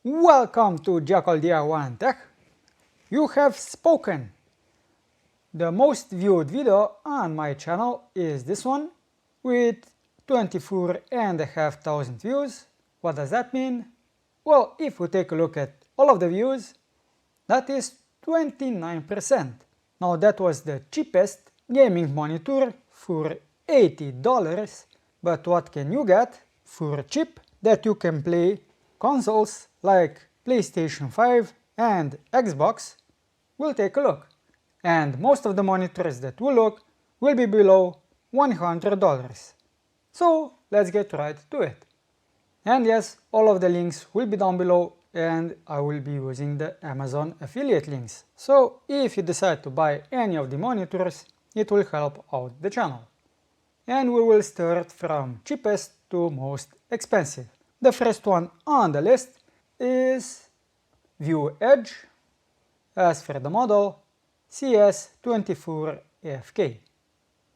Welcome to Jackal DIY Tech. You have spoken. The most viewed video on my channel is this one with 24,500 views. What does that mean? Well, if we take a look at all of the views, that is 29%. Now that was the cheapest gaming monitor for $80. But what can you get for cheap that you can play consoles like PlayStation 5 and Xbox? We'll take a look. And most of the monitors that we'll look will be below $100. So let's get right to it. And yes, all of the links will be down below and I will be using the Amazon affiliate links. So if you decide to buy any of the monitors, it will help out the channel. And we will start from cheapest to most expensive. The first one on the list is Viewedge, as for the model CS24FK.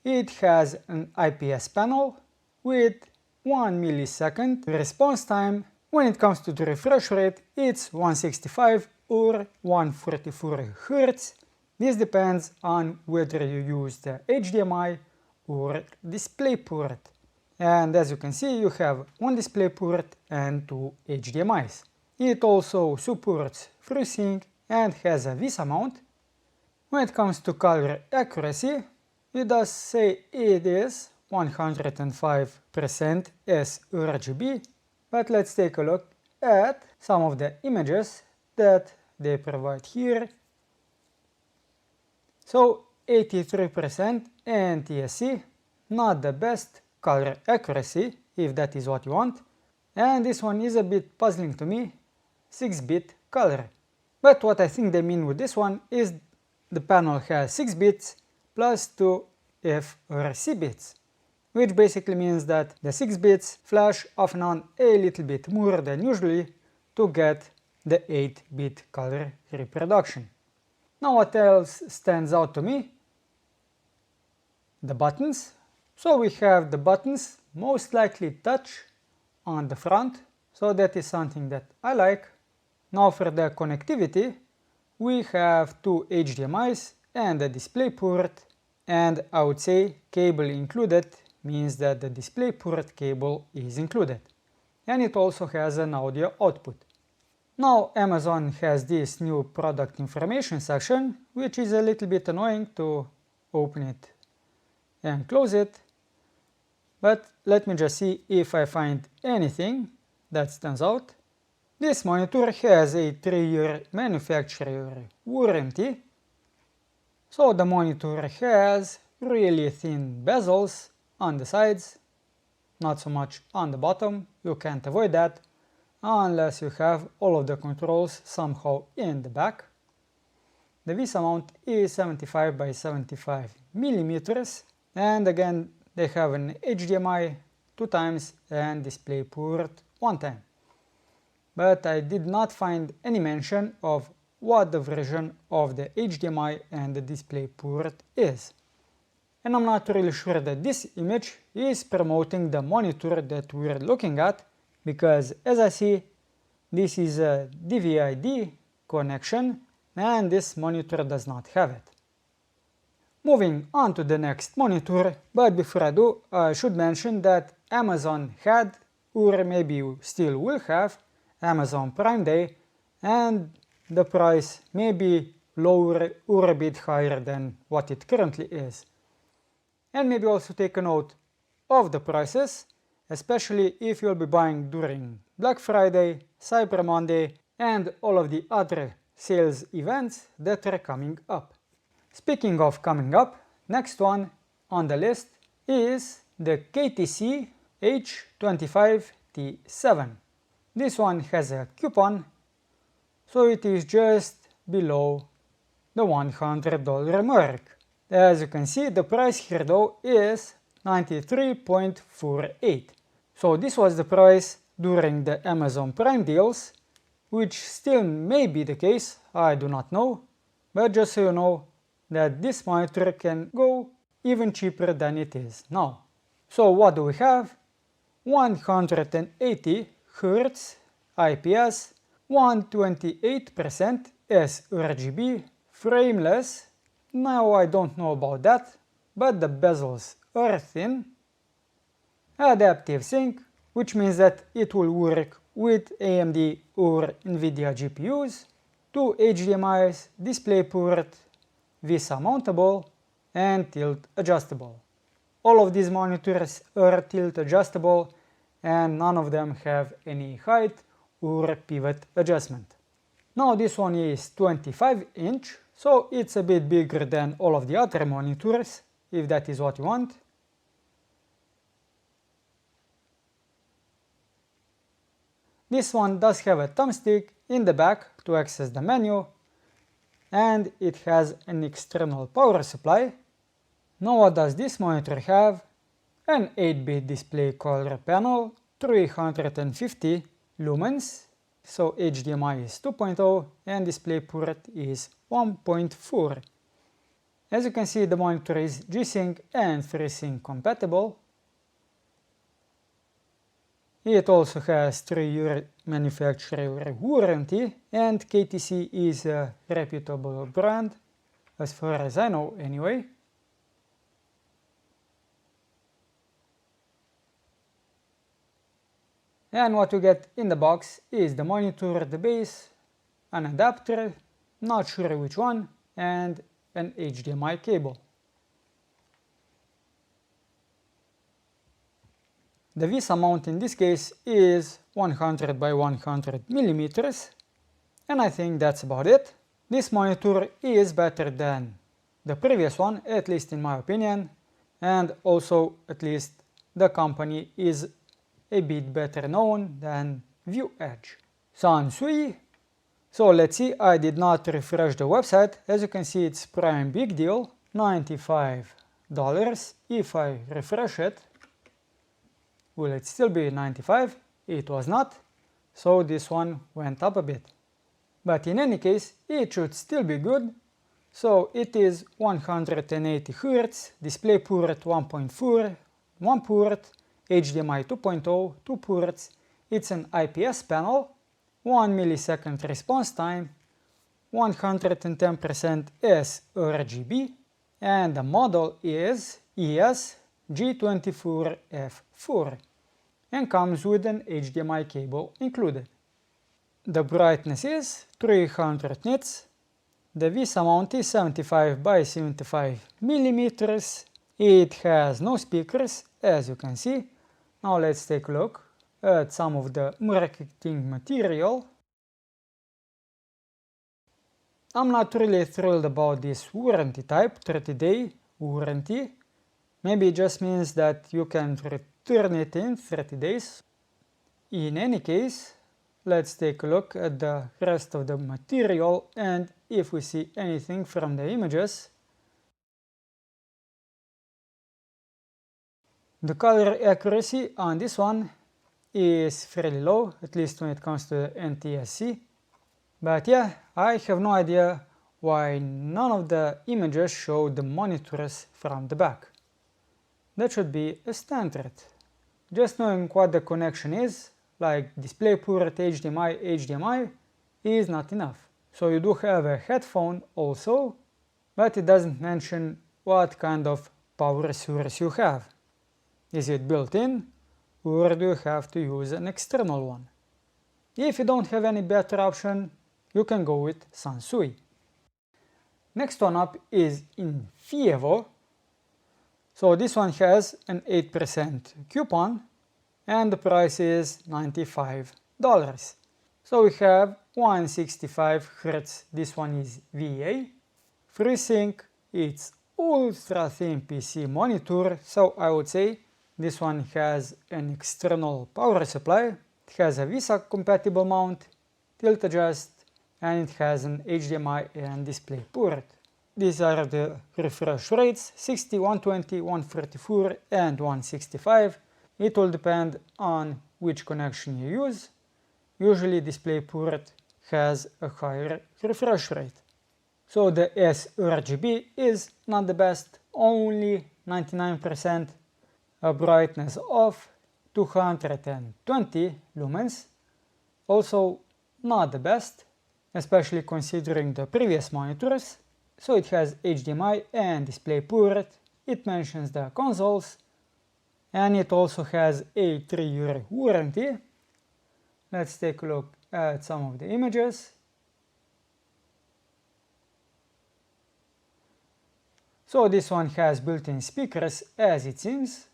It has an IPS panel with 1 millisecond response time. When it comes to the refresh rate, it's 165 or 144 Hz. This depends on whether you use the HDMI or DisplayPort. And as you can see, you have one DisplayPort and two HDMIs. It also supports FreeSync and has a VESA mount. When it comes to color accuracy, it does say it is 105% sRGB, but let's take a look at some of the images that they provide here. So 83% NTSC, not the best color accuracy, if that is what you want. And this one is a bit puzzling to me, 6-bit color. But what I think they mean with this one is the panel has 6 bits plus 2 FRC bits, which basically means that the 6 bits flash off and on a little bit more than usually to get the 8-bit color reproduction. Now what else stands out to me? The buttons. So we have the buttons, most likely touch on the front, so that is something that I like. Now for the connectivity, we have two HDMIs and a DisplayPort, and I would say cable included means that the DisplayPort cable is included. And it also has an audio output. Now Amazon has this new product information section, which is a little bit annoying to open it and close it. But let me just see if I find anything that stands out. This monitor has a 3-year manufacturer warranty. So the monitor has really thin bezels on the sides, not so much on the bottom. You can't avoid that unless you have all of the controls somehow in the back. The VESA mount is 75 by 75 millimeters, and again they have an HDMI 2 times and DisplayPort 1 time. But I did not find any mention of what the version of the HDMI and the DisplayPort is. And I'm not really sure that this image is promoting the monitor that we're looking at, because as I see, this is a DVI-D connection and this monitor does not have it. Moving on to the next monitor, but before I do, I should mention that Amazon had, or maybe still will have, Amazon Prime Day, and the price may be lower or a bit higher than what it currently is. And maybe also take a note of the prices, especially if you'll be buying during Black Friday, Cyber Monday, and all of the other sales events that are coming up. Speaking of coming up, next one on the list is the KTC H25T7. This one has a coupon, so it is just below the $100 mark. As you can see, the price here though is $93.48. So this was the price during the Amazon Prime deals, which still may be the case, I do not know, but just so you know that this monitor can go even cheaper than it is now. So what do we have? 180 Hz IPS 128% sRGB, frameless. Now I don't know about that, but the bezels are thin. Adaptive sync, which means that it will work with AMD or NVIDIA GPUs. 2 HDMIs, DisplayPort, VESA mountable, and tilt adjustable. All of these monitors are tilt adjustable and none of them have any height or pivot adjustment. Now this one is 25-inch, so it's a bit bigger than all of the other monitors, if that is what you want. This one does have a thumbstick in the back to access the menu, and it has an external power supply. Now what does this monitor have? An 8-bit display color panel, 350 lumens, so HDMI is 2.0 and DisplayPort is 1.4. As you can see, the monitor is G-Sync and FreeSync compatible. It also has 3-year manufacturer warranty, and KTC is a reputable brand, as far as I know anyway. And what you get in the box is the monitor, the base, an adapter, not sure which one, and an HDMI cable. The VESA mount in this case is 100 by 100 millimeters, and I think that's about it. This monitor is better than the previous one, at least in my opinion, and also at least the company is a bit better known than Viewedge. SANSUI. So let's see, I did not refresh the website. As you can see, it's prime big deal, $95. If I refresh it, will it still be 95? It was not, so this one went up a bit. But in any case, it should still be good. So it is 180 Hz, DisplayPort 1.4, 1 port, HDMI 2.0, 2 ports. It's an IPS panel, 1 millisecond response time, 110% sRGB, and the model is ES-G24F4 and comes with an HDMI cable included. The brightness is 300 nits. The VESA mount is 75 by 75 millimeters. It has no speakers, as you can see. Now let's take a look at some of the marketing material. I'm not really thrilled about this warranty type, 30-day warranty. Maybe it just means that you can return it in 30 days. In any case, let's take a look at the rest of the material and if we see anything from the images. The color accuracy on this one is fairly low, at least when it comes to NTSC. But yeah, I have no idea why none of the images show the monitors from the back. That should be a standard. Just knowing what the connection is, like DisplayPort, HDMI, is not enough. So you do have a headphone also, but it doesn't mention what kind of power source you have. Is it built in, or do you have to use an external one? If you don't have any better option, you can go with SANSUI. Next one up is INFIEVO. So this one has an 8% coupon and the price is $95. So we have 165 Hz, this one is VA. FreeSync, it's ultra thin PC monitor, so I would say this one has an external power supply. It has a VESA compatible mount, tilt adjust, and it has an HDMI and DisplayPort. These are the refresh rates, 60, 120, 144 and 165. It will depend on which connection you use. Usually DisplayPort has a higher refresh rate. So the sRGB is not the best, only 99%, a brightness of 220 lumens. Also not the best, especially considering the previous monitors. So it has HDMI and DisplayPort, it mentions the consoles, and it also has a 3-year warranty. Let's take a look at some of the images. So this one has built-in speakers as it seems,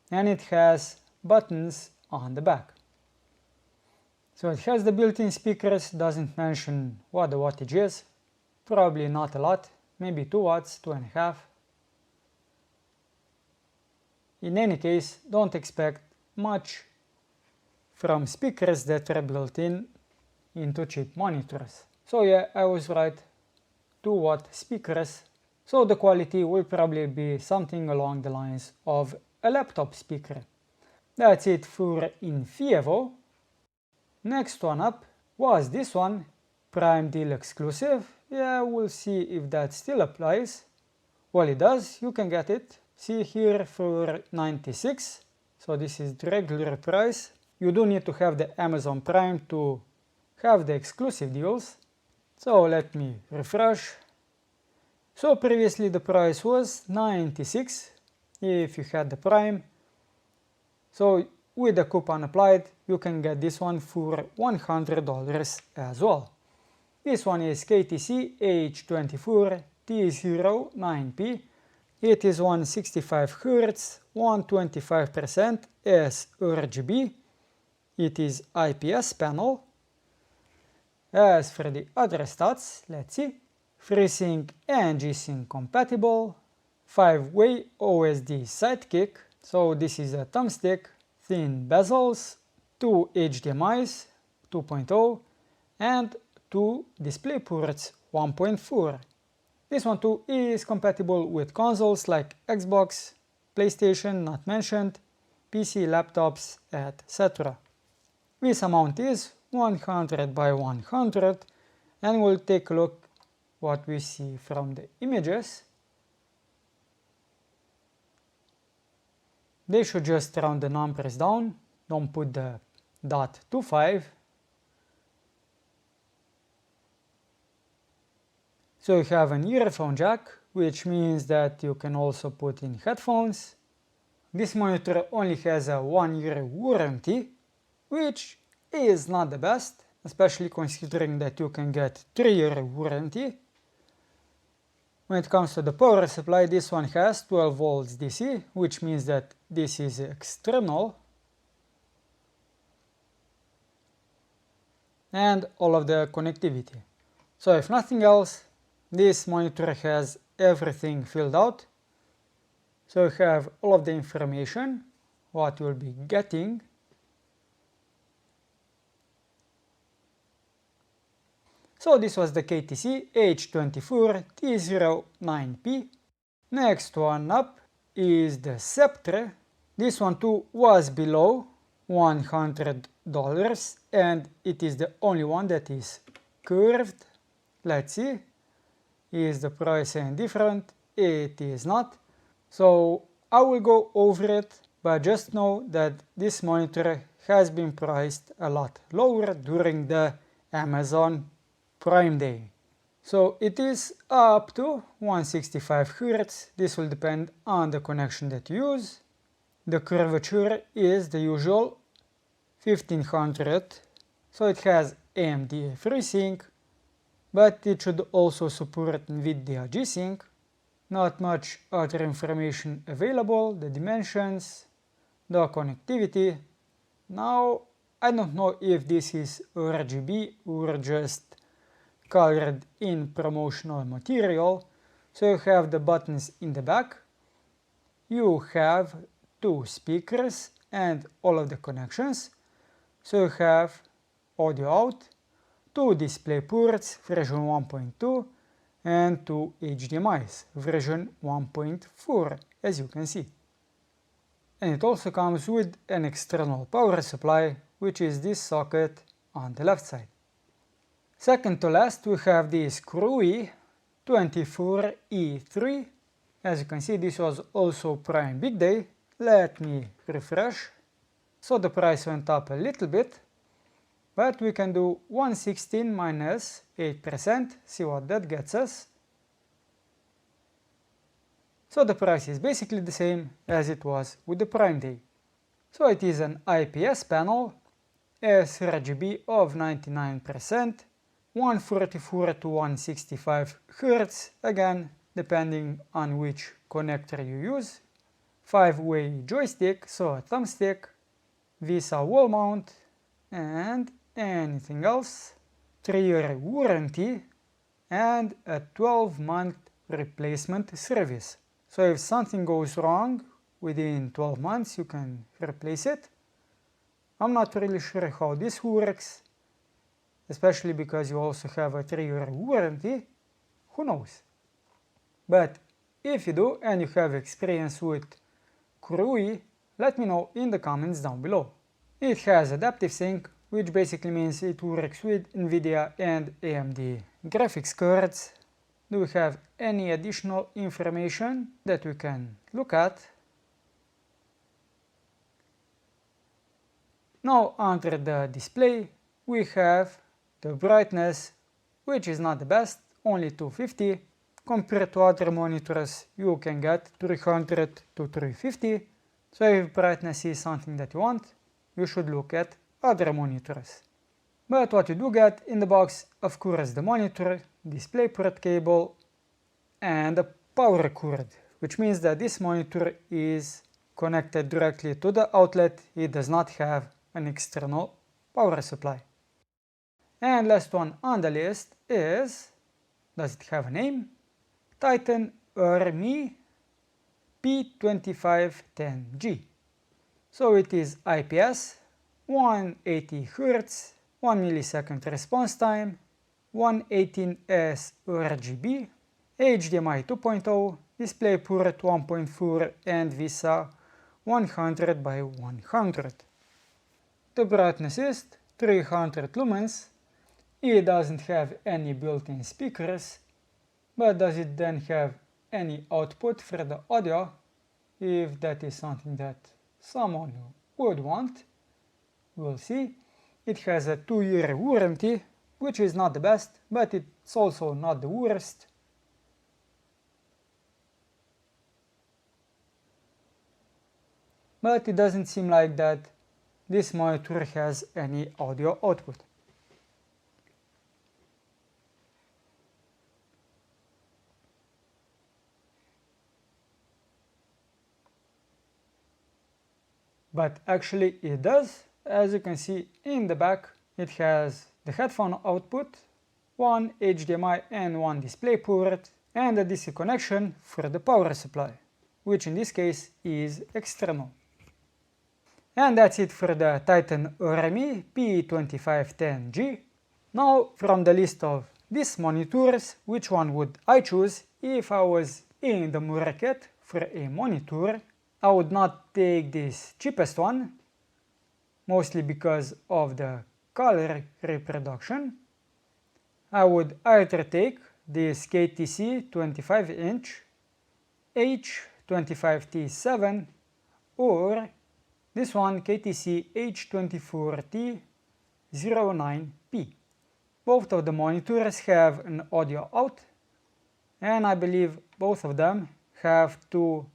and it has buttons on the back. So it has the built-in speakers, doesn't mention what the wattage is, probably not a lot, maybe 2 watts, 2.5. In any case, don't expect much from speakers that are built into cheap monitors. So yeah, I was right, 2 watt speakers. So the quality will probably be something along the lines of a laptop speaker. That's it for INFIEVO. Next one up was this one, Prime Deal exclusive. Yeah, we'll see if that still applies. Well, it does, you can get it. See here for 96. So this is the regular price. You do need to have the Amazon Prime to have the exclusive deals. So let me refresh. So previously the price was 96 if you had the Prime. So with the coupon applied, you can get this one for $100 as well. This one is KTC H24T09P. It is 165 Hz, 125% sRGB. It is IPS panel. As for the other stats, let's see. FreeSync and G-Sync compatible, 5-way OSD sidekick, so this is a thumbstick, thin bezels, 2 HDMIs 2.0 and 2 DisplayPorts 1.4. This one too is compatible with consoles like Xbox, PlayStation not mentioned, PC, laptops, etc. This amount is 100 by 100 and we'll take a look what we see from the images. They should just round the numbers down, don't put the .25. So you have an earphone jack, which means that you can also put in headphones. This monitor only has a 1-year warranty, which is not the best, especially considering that you can get 3-year warranty. When it comes to the power supply, this one has 12 volts DC, which means that this is external. And all of the connectivity. So if nothing else, this monitor has everything filled out. So you have all of the information, what you'll be getting. So this was the KTC H24T09P. Next one up is the Sceptre. This one too was below $100 and it is the only one that is curved. Let's see. Is the price any different? It is not. So I will go over it, but just know that this monitor has been priced a lot lower during the Amazon Prime Day. So it is up to 165 Hz. This will depend on the connection that you use. The curvature is the usual 1500. So it has AMD FreeSync, but it should also support NVIDIA G-Sync. Not much other information available, the dimensions, the connectivity. Now, I don't know if this is RGB or just colored in promotional material. So you have the buttons in the back. You have 2 speakers and all of the connections. So you have audio out, 2 display ports version 1.2 and 2 HDMIs version 1.4 as you can see. And it also comes with an external power supply, which is this socket on the left side. Second to last we have this KOORUI 24E3. As you can see, this was also Prime Big Day. Let me refresh. So the price went up a little bit. But we can do 116 minus 8%, see what that gets us. So the price is basically the same as it was with the Prime Day. So it is an IPS panel, sRGB of 99%, 144 to 165 Hz, again depending on which connector you use, 5-way joystick, so a thumbstick, VESA wall mount, and anything else, 3-year warranty, and a 12-month replacement service. So if something goes wrong, within 12 months you can replace it. I'm not really sure how this works, especially because you also have a 3-year warranty. Who knows? But if you do and you have experience with KOORUI, let me know in the comments down below. It has adaptive sync, which basically means it works with NVIDIA and AMD graphics cards. Do we have any additional information that we can look at? Now under the display we have the brightness, which is not the best, only 250. Compared to other monitors you can get 300 to 350. So if brightness is something that you want, you should look at other monitors. But what you do get in the box, of course, the monitor, DisplayPort cable, and a power cord, which means that this monitor is connected directly to the outlet. It does not have an external power supply. And last one on the list is, does it have a name? Titan KOORUI P2510G. So it is IPS, 180 Hz, 1 millisecond response time, 118S RGB, HDMI 2.0, DisplayPort 1.4 and VESA 100 by 100. The brightness is 300 lumens. It doesn't have any built-in speakers, but does it then have any output for the audio? If that is something that someone would want, we'll see. It has a 2-year warranty, which is not the best, but it's also not the worst. But it doesn't seem like that this monitor has any audio output. But actually it does. As you can see in the back, it has the headphone output, one HDMI and one DisplayPort, and a DC connection for the power supply, which in this case is external. And that's it for the Titan KOORUI P2510G. Now from the list of these monitors, which one would I choose if I was in the market for a monitor? I would not take this cheapest one, mostly because of the color reproduction. I would either take this KTC 25-inch H25T7 or this one KTC H24T09P. Both of the monitors have an audio out, and I believe both of them have two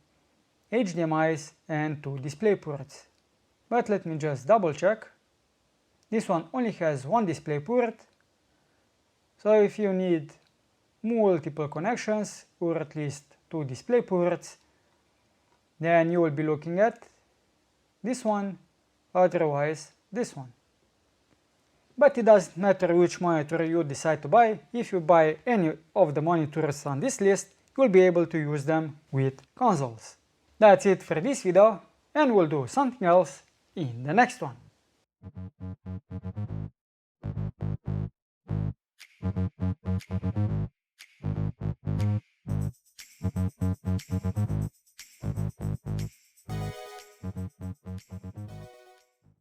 HDMIs and two DisplayPorts. But let me just double check. This one only has one DisplayPort, so if you need multiple connections or at least two DisplayPorts, then you will be looking at this one, otherwise this one. But it doesn't matter which monitor you decide to buy. If you buy any of the monitors on this list, you'll be able to use them with consoles. That's it for this video, and we'll do something else in the next one.